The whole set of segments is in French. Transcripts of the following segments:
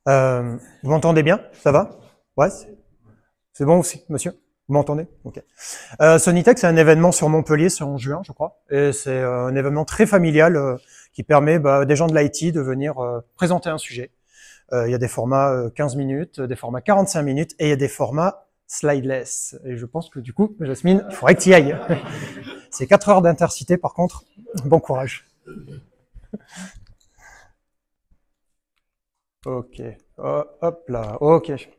Vous m'entendez bien? Ça va? Ouais, c'est bon aussi, monsieur? Vous m'entendez? Ok. Sonitech, c'est un événement sur Montpellier, c'est en juin, je crois. Et c'est un événement très familial qui permet des gens de l'IT de venir présenter un sujet. Il y a des formats 15 minutes, des formats 45 minutes, et il y a des formats slideless. Et je pense que du coup, Jasmine, il faudrait que tu y ailles. C'est 4 heures d'intercité, par contre. Bon courage. Ok. Oh, hop là. Ok.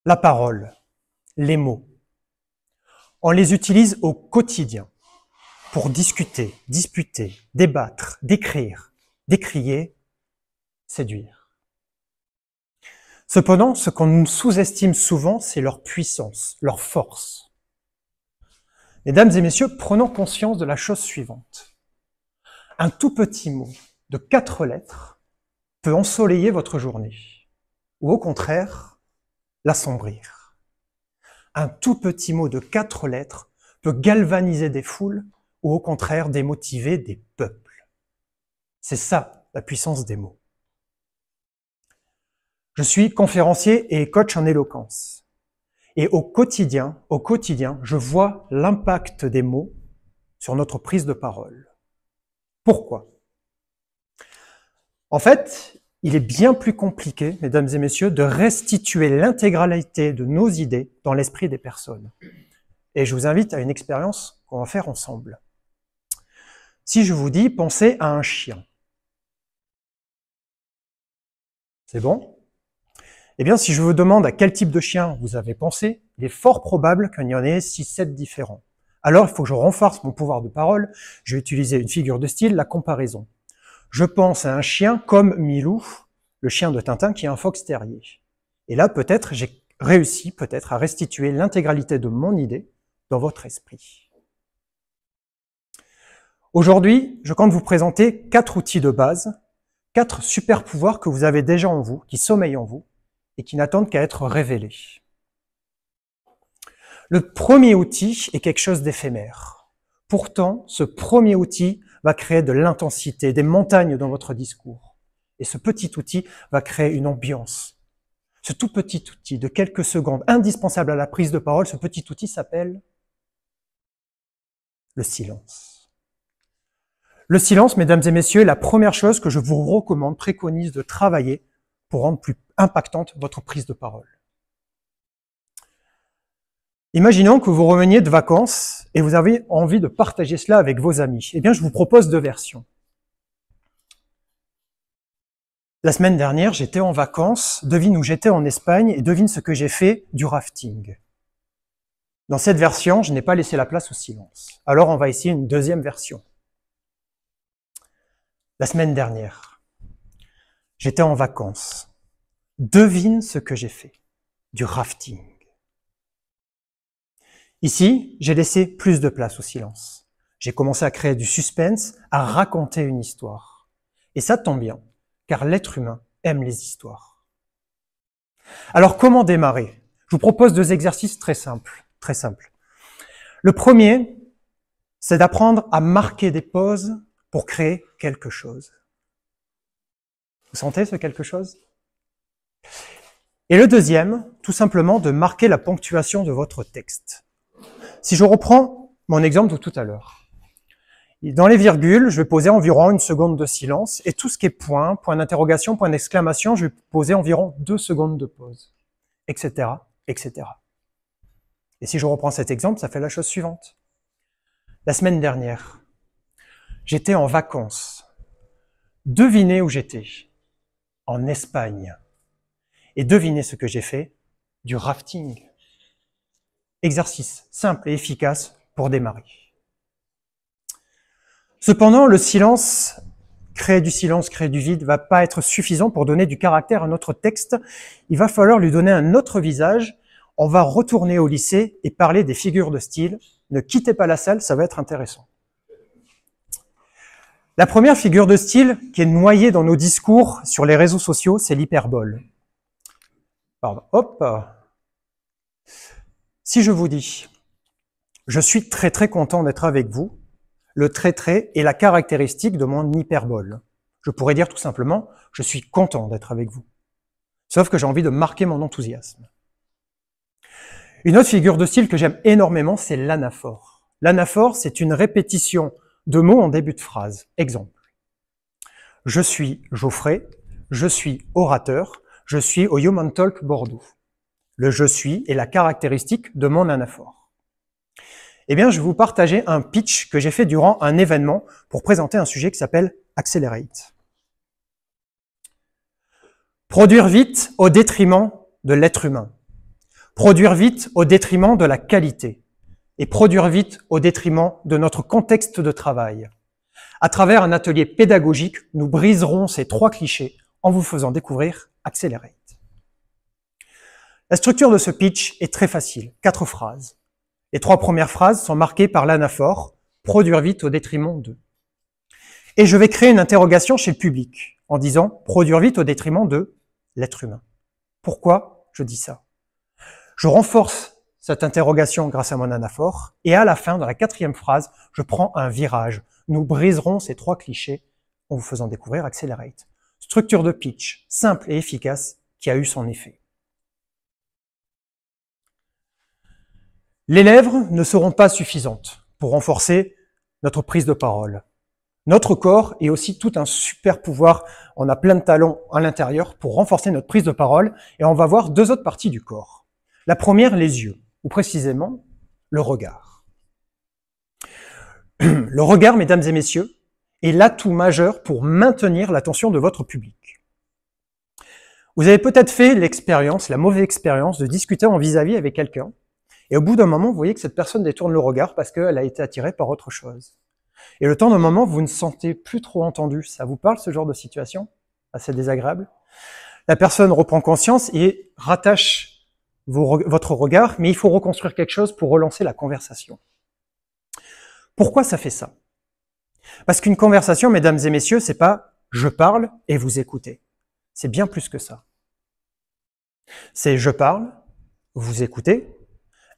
La parole, les mots, on les utilise au quotidien pour discuter, disputer, débattre, décrire, décrier, séduire. Cependant, ce qu'on sous-estime souvent, c'est leur puissance, leur force. Mesdames et messieurs, prenons conscience de la chose suivante. Un tout petit mot de 4 lettres peut ensoleiller votre journée, ou au contraire, l'assombrir. Un tout petit mot de 4 lettres peut galvaniser des foules ou au contraire démotiver des peuples. C'est ça, la puissance des mots. Je suis conférencier et coach en éloquence. Et au quotidien, je vois l'impact des mots sur notre prise de parole. Pourquoi? En fait, il est bien plus compliqué, mesdames et messieurs, de restituer l'intégralité de nos idées dans l'esprit des personnes. Et je vous invite à une expérience qu'on va faire ensemble. Si je vous dis, pensez à un chien. C'est bon? Eh bien, si je vous demande à quel type de chien vous avez pensé, il est fort probable qu'il y en ait 6-7 différents. Alors, il faut que je renforce mon pouvoir de parole. Je vais utiliser une figure de style, la comparaison. Je pense à un chien comme Milou, le chien de Tintin, qui est un fox terrier. Et là, peut-être, j'ai réussi à restituer l'intégralité de mon idée dans votre esprit. Aujourd'hui, je compte vous présenter 4 outils de base, 4 super pouvoirs que vous avez déjà en vous, qui sommeillent en vous, et qui n'attendent qu'à être révélés. Le premier outil est quelque chose d'éphémère. Pourtant, ce premier outil va créer de l'intensité, des montagnes dans votre discours. Et ce petit outil va créer une ambiance. Ce tout petit outil de quelques secondes, indispensable à la prise de parole, ce petit outil s'appelle le silence. Le silence, mesdames et messieurs, est la première chose que je vous recommande, préconise de travailler pour rendre plus impactante votre prise de parole. Imaginons que vous reveniez de vacances et vous avez envie de partager cela avec vos amis. Eh bien, je vous propose 2 versions. La semaine dernière, j'étais en vacances, devine où j'étais en Espagne et devine ce que j'ai fait du rafting. Dans cette version, je n'ai pas laissé la place au silence. Alors, on va essayer une deuxième version. La semaine dernière, j'étais en vacances. Devine ce que j'ai fait du rafting. Ici, j'ai laissé plus de place au silence. J'ai commencé à créer du suspense, à raconter une histoire. Et ça tombe bien, car l'être humain aime les histoires. Alors, comment démarrer? Je vous propose 2 exercices très simples. Le premier, c'est d'apprendre à marquer des pauses pour créer quelque chose. Vous sentez ce quelque chose? Et le deuxième, tout simplement de marquer la ponctuation de votre texte. Si je reprends mon exemple de tout à l'heure, dans les virgules, je vais poser environ 1 seconde de silence, et tout ce qui est point d'interrogation, point d'exclamation, je vais poser environ 2 secondes de pause, etc., etc. Et si je reprends cet exemple, ça fait la chose suivante. La semaine dernière, j'étais en vacances. Devinez où j'étais? En Espagne. Et devinez ce que j'ai fait? Du rafting. Exercice simple et efficace pour démarrer. Cependant, le silence, créer du vide, va pas être suffisant pour donner du caractère à notre texte. Il va falloir lui donner un autre visage. On va retourner au lycée et parler des figures de style. Ne quittez pas la salle, ça va être intéressant. La première figure de style qui est noyée dans nos discours sur les réseaux sociaux, c'est l'hyperbole. Pardon. Hop. Si je vous dis, je suis très content d'être avec vous, Le trait est la caractéristique de mon hyperbole. Je pourrais dire tout simplement, je suis content d'être avec vous. Sauf que j'ai envie de marquer mon enthousiasme. Une autre figure de style que j'aime énormément, c'est l'anaphore. L'anaphore, c'est une répétition de mots en début de phrase. Exemple. Je suis Geoffrey, je suis orateur, je suis au Human Talk Bordeaux. Le je suis est la caractéristique de mon anaphore. Eh bien, je vais vous partager un pitch que j'ai fait durant un événement pour présenter un sujet qui s'appelle Accelerate. Produire vite au détriment de l'être humain. Produire vite au détriment de la qualité. Et produire vite au détriment de notre contexte de travail. À travers un atelier pédagogique, nous briserons ces 3 clichés en vous faisant découvrir Accelerate. La structure de ce pitch est très facile, 4 phrases. Les 3 premières phrases sont marquées par l'anaphore, produire vite au détriment de. Et je vais créer une interrogation chez le public en disant produire vite au détriment de l'être humain. Pourquoi je dis ça? Je renforce cette interrogation grâce à mon anaphore et à la fin, dans la 4e phrase, je prends un virage. Nous briserons ces 3 clichés en vous faisant découvrir Accelerate. Structure de pitch simple et efficace qui a eu son effet. Les lèvres ne seront pas suffisantes pour renforcer notre prise de parole. Notre corps est aussi tout un super pouvoir. On a plein de talents à l'intérieur pour renforcer notre prise de parole et on va voir 2 autres parties du corps. La première, les yeux, ou précisément le regard. Le regard, mesdames et messieurs, est l'atout majeur pour maintenir l'attention de votre public. Vous avez peut-être fait l'expérience, la mauvaise expérience de discuter en vis-à-vis avec quelqu'un et au bout d'un moment, vous voyez que cette personne détourne le regard parce qu'elle a été attirée par autre chose. Et le temps d'un moment, vous ne sentez plus trop entendu. Ça vous parle, ce genre de situation? Assez désagréable. La personne reprend conscience et rattache votre regard, mais il faut reconstruire quelque chose pour relancer la conversation. Pourquoi ça fait ça? Parce qu'une conversation, mesdames et messieurs, c'est pas « je parle et vous écoutez ». C'est bien plus que ça. C'est « je parle, vous écoutez ».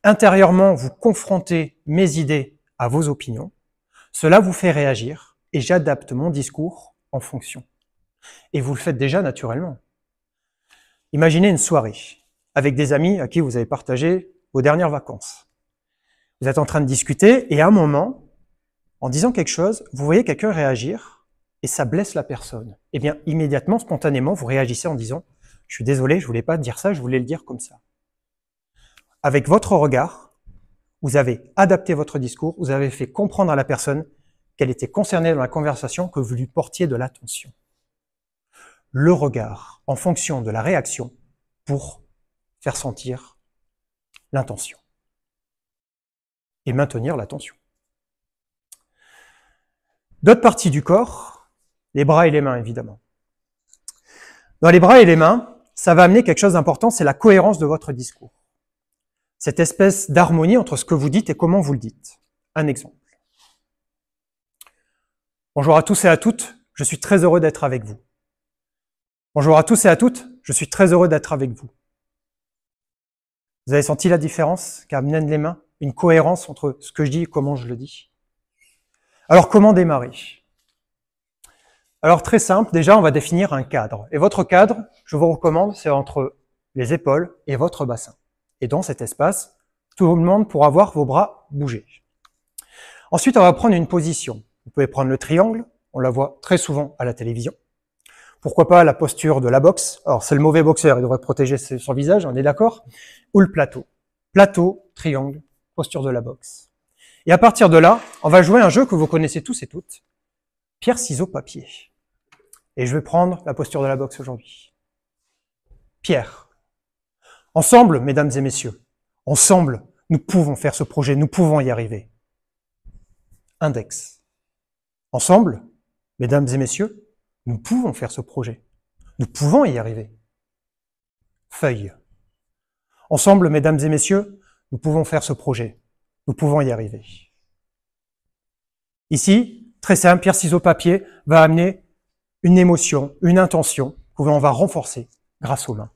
Intérieurement, vous confrontez mes idées à vos opinions. Cela vous fait réagir et j'adapte mon discours en fonction. Et vous le faites déjà naturellement. Imaginez une soirée avec des amis à qui vous avez partagé vos dernières vacances. Vous êtes en train de discuter et à un moment, en disant quelque chose, vous voyez quelqu'un réagir et ça blesse la personne. Eh bien, immédiatement, spontanément, vous réagissez en disant « Je suis désolé, je voulais pas dire ça, je voulais le dire comme ça ». Avec votre regard, vous avez adapté votre discours, vous avez fait comprendre à la personne qu'elle était concernée dans la conversation, que vous lui portiez de l'attention. Le regard, en fonction de la réaction, pour faire sentir l'intention et maintenir l'attention. D'autres parties du corps, les bras et les mains, évidemment. Dans les bras et les mains, ça va amener quelque chose d'important, c'est la cohérence de votre discours. Cette espèce d'harmonie entre ce que vous dites et comment vous le dites. Un exemple. Bonjour à tous et à toutes, je suis très heureux d'être avec vous. Bonjour à tous et à toutes, je suis très heureux d'être avec vous. Vous avez senti la différence qu'amènent les mains? Une cohérence entre ce que je dis et comment je le dis. Alors comment démarrer? Alors très simple, déjà on va définir un cadre. Et votre cadre, je vous recommande, c'est entre les épaules et votre bassin. Et dans cet espace, tout le monde pourra voir vos bras bouger. Ensuite, on va prendre une position. Vous pouvez prendre le triangle, on la voit très souvent à la télévision. Pourquoi pas la posture de la boxe? Alors c'est le mauvais boxeur, il devrait protéger son visage, on est d'accord? Ou le plateau. Plateau, triangle, posture de la boxe. Et à partir de là, on va jouer un jeu que vous connaissez tous et toutes. Pierre, ciseaux, papier. Et je vais prendre la posture de la boxe aujourd'hui. Pierre. Ensemble, mesdames et messieurs, ensemble, nous pouvons faire ce projet, nous pouvons y arriver. Index. Ensemble, mesdames et messieurs, nous pouvons faire ce projet, nous pouvons y arriver. Feuille. Ensemble, mesdames et messieurs, nous pouvons faire ce projet, nous pouvons y arriver. Ici, très simple, pierre, ciseaux, papier va amener une émotion, une intention que l'on va renforcer grâce aux mains.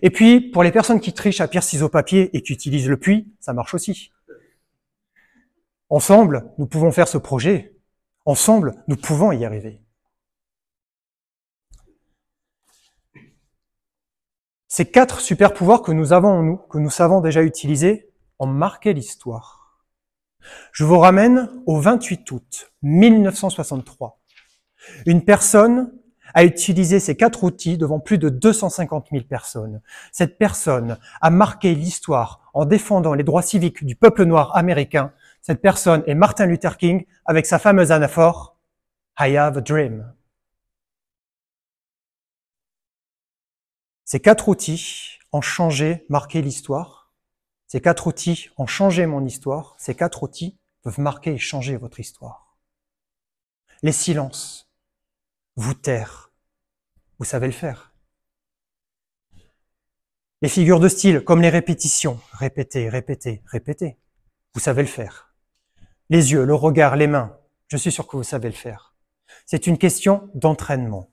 Et puis, pour les personnes qui trichent à pierre, ciseaux, papier et qui utilisent le puits, ça marche aussi. Ensemble, nous pouvons faire ce projet. Ensemble, nous pouvons y arriver. Ces 4 super pouvoirs que nous avons en nous, que nous savons déjà utiliser, ont marqué l'histoire. Je vous ramène au 28 août 1963. Une personne a utilisé ces 4 outils devant plus de 250 000 personnes. Cette personne a marqué l'histoire en défendant les droits civiques du peuple noir américain. Cette personne est Martin Luther King avec sa fameuse anaphore « I have a dream ». Ces 4 outils ont changé, marqué l'histoire. Ces 4 outils ont changé mon histoire. Ces 4 outils peuvent marquer et changer votre histoire. Les silences, vous taire, vous savez le faire. Les figures de style, comme les répétitions, répéter, répéter, répéter, vous savez le faire. Les yeux, le regard, les mains, je suis sûr que vous savez le faire. C'est une question d'entraînement.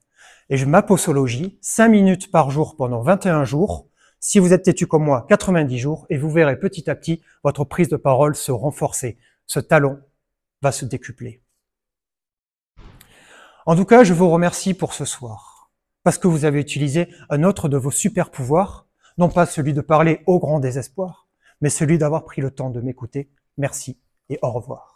Et ma posologie, 5 minutes par jour pendant 21 jours, si vous êtes têtu comme moi, 90 jours, et vous verrez petit à petit votre prise de parole se renforcer. Ce talent va se décupler. En tout cas, je vous remercie pour ce soir, parce que vous avez utilisé un autre de vos super pouvoirs, non pas celui de parler au grand désespoir, mais celui d'avoir pris le temps de m'écouter. Merci et au revoir.